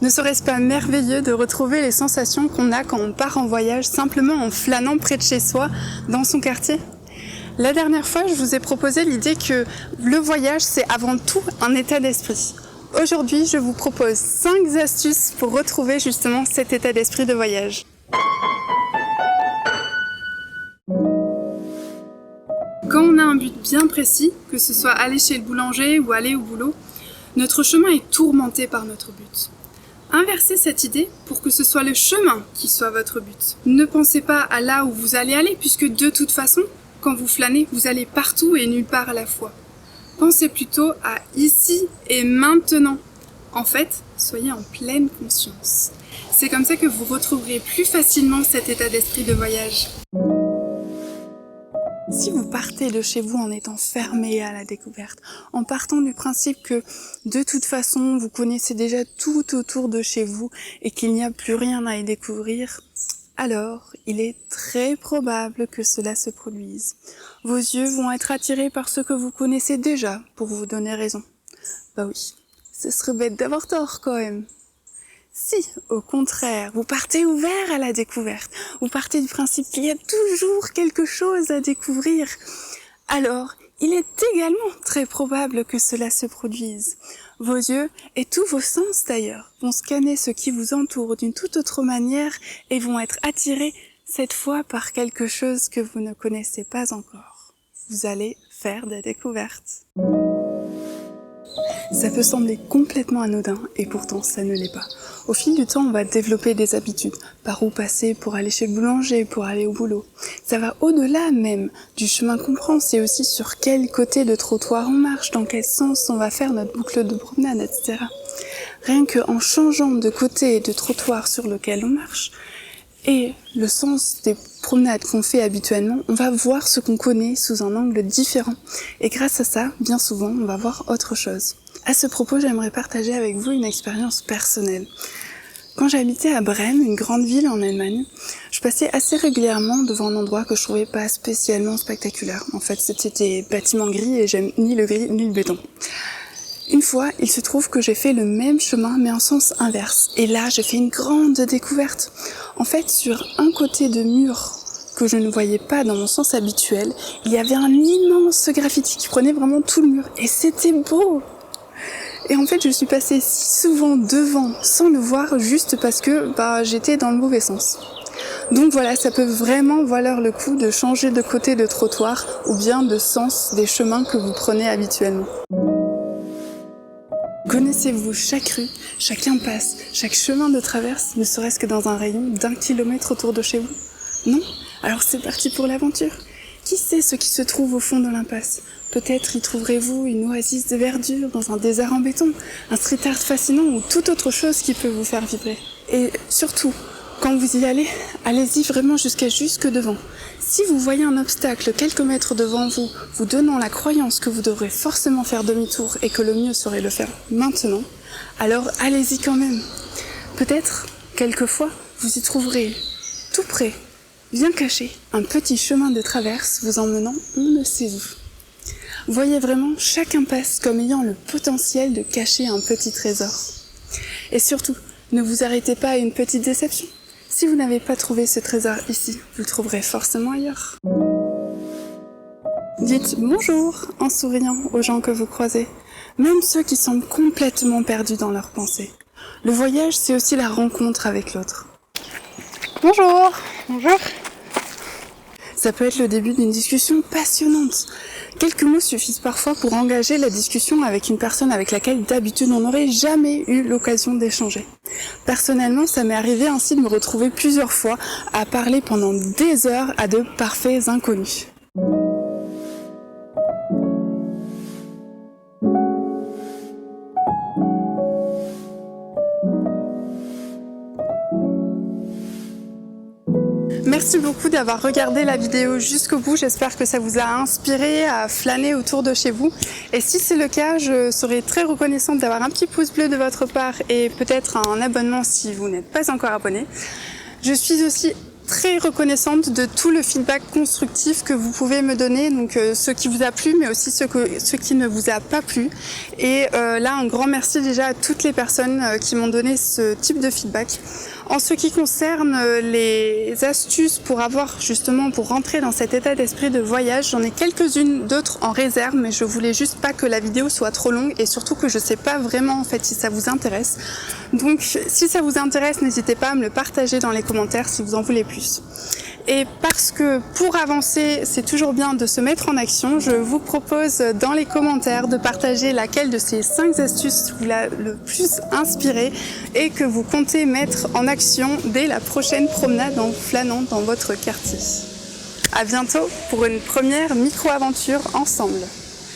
Ne serait-ce pas merveilleux de retrouver les sensations qu'on a quand on part en voyage simplement en flânant près de chez soi, dans son quartier? La dernière fois, je vous ai proposé l'idée que le voyage, c'est avant tout un état d'esprit. Aujourd'hui, je vous propose 5 astuces pour retrouver justement cet état d'esprit de voyage. Quand on a un but bien précis, que ce soit aller chez le boulanger ou aller au boulot, notre chemin est tourmenté par notre but. Inversez cette idée pour que ce soit le chemin qui soit votre but. Ne pensez pas à là où vous allez aller, puisque de toute façon, quand vous flânez, vous allez partout et nulle part à la fois. Pensez plutôt à ici et maintenant. En fait, soyez en pleine conscience. C'est comme ça que vous retrouverez plus facilement cet état d'esprit de voyage. Si vous partez de chez vous en étant fermé à la découverte, en partant du principe que de toute façon vous connaissez déjà tout autour de chez vous et qu'il n'y a plus rien à y découvrir, alors il est très probable que cela se produise. Vos yeux vont être attirés par ce que vous connaissez déjà pour vous donner raison. Bah oui, ce serait bête d'avoir tort quand même. Si, au contraire, vous partez ouvert à la découverte, vous partez du principe qu'il y a toujours quelque chose à découvrir, alors il est également très probable que cela se produise. Vos yeux, et tous vos sens d'ailleurs, vont scanner ce qui vous entoure d'une toute autre manière et vont être attirés cette fois par quelque chose que vous ne connaissez pas encore. Vous allez faire des découvertes. Ça peut sembler complètement anodin et pourtant ça ne l'est pas. Au fil du temps, on va développer des habitudes. Par où passer pour aller chez le boulanger, pour aller au boulot. Ça va au-delà même du chemin qu'on prend. C'est aussi sur quel côté de trottoir on marche, dans quel sens on va faire notre boucle de promenade, etc. Rien qu'en changeant de côté de trottoir sur lequel on marche, et le sens des promenades qu'on fait habituellement, on va voir ce qu'on connaît sous un angle différent. Et grâce à ça, bien souvent, on va voir autre chose. À ce propos, j'aimerais partager avec vous une expérience personnelle. Quand j'habitais à Brême, une grande ville en Allemagne, je passais assez régulièrement devant un endroit que je trouvais pas spécialement spectaculaire. En fait, c'était des bâtiments gris et j'aime ni le gris ni le béton. Une fois, il se trouve que j'ai fait le même chemin mais en sens inverse. Et là, j'ai fait une grande découverte. En fait, sur un côté de mur que je ne voyais pas dans mon sens habituel, il y avait un immense graffiti qui prenait vraiment tout le mur. Et c'était beau! Et en fait, je suis passée si souvent devant sans le voir juste parce que j'étais dans le mauvais sens. Donc voilà, ça peut vraiment valoir le coup de changer de côté de trottoir ou bien de sens des chemins que vous prenez habituellement. Connaissez-vous chaque rue, chaque impasse, chaque chemin de traverse, ne serait-ce que dans un rayon d'1 kilomètre autour de chez vous? Non? Alors c'est parti pour l'aventure. Qui sait ce qui se trouve au fond de l'impasse? Peut-être y trouverez-vous une oasis de verdure dans un désert en béton, un street art fascinant ou toute autre chose qui peut vous faire vibrer. Et surtout, quand vous y allez, allez-y vraiment jusque devant. Si vous voyez un obstacle quelques mètres devant vous, vous donnant la croyance que vous devrez forcément faire demi-tour et que le mieux serait de le faire maintenant, alors allez-y quand même. Peut-être, quelquefois, vous y trouverez tout près, bien caché, un petit chemin de traverse vous emmenant on ne sait où. Voyez vraiment chaque impasse comme ayant le potentiel de cacher un petit trésor. Et surtout, ne vous arrêtez pas à une petite déception. Si vous n'avez pas trouvé ce trésor ici, vous le trouverez forcément ailleurs. Dites bonjour en souriant aux gens que vous croisez, même ceux qui semblent complètement perdus dans leurs pensées. Le voyage, c'est aussi la rencontre avec l'autre. Bonjour. Bonjour. Ça peut être le début d'une discussion passionnante. Quelques mots suffisent parfois pour engager la discussion avec une personne avec laquelle d'habitude on n'aurait jamais eu l'occasion d'échanger. Personnellement, ça m'est arrivé ainsi de me retrouver plusieurs fois à parler pendant des heures à de parfaits inconnus. Merci beaucoup d'avoir regardé la vidéo jusqu'au bout. J'espère que ça vous a inspiré à flâner autour de chez vous. Et si c'est le cas, je serais très reconnaissante d'avoir un petit pouce bleu de votre part et peut-être un abonnement si vous n'êtes pas encore abonné. Je suis aussi très reconnaissante de tout le feedback constructif que vous pouvez me donner, donc ce qui vous a plu mais aussi ce qui ne vous a pas plu. Et là, un grand merci déjà à toutes les personnes qui m'ont donné ce type de feedback. En ce qui concerne les astuces pour rentrer dans cet état d'esprit de voyage, j'en ai quelques-unes d'autres en réserve, mais je voulais juste pas que la vidéo soit trop longue et surtout que je sais pas vraiment en fait si ça vous intéresse. Donc si ça vous intéresse, n'hésitez pas à me le partager dans les commentaires si vous en voulez plus. Et parce que pour avancer, c'est toujours bien de se mettre en action, je vous propose dans les commentaires de partager laquelle de ces 5 astuces vous l'a le plus inspiré et que vous comptez mettre en action dès la prochaine promenade en flânant dans votre quartier. À bientôt pour une première micro-aventure ensemble.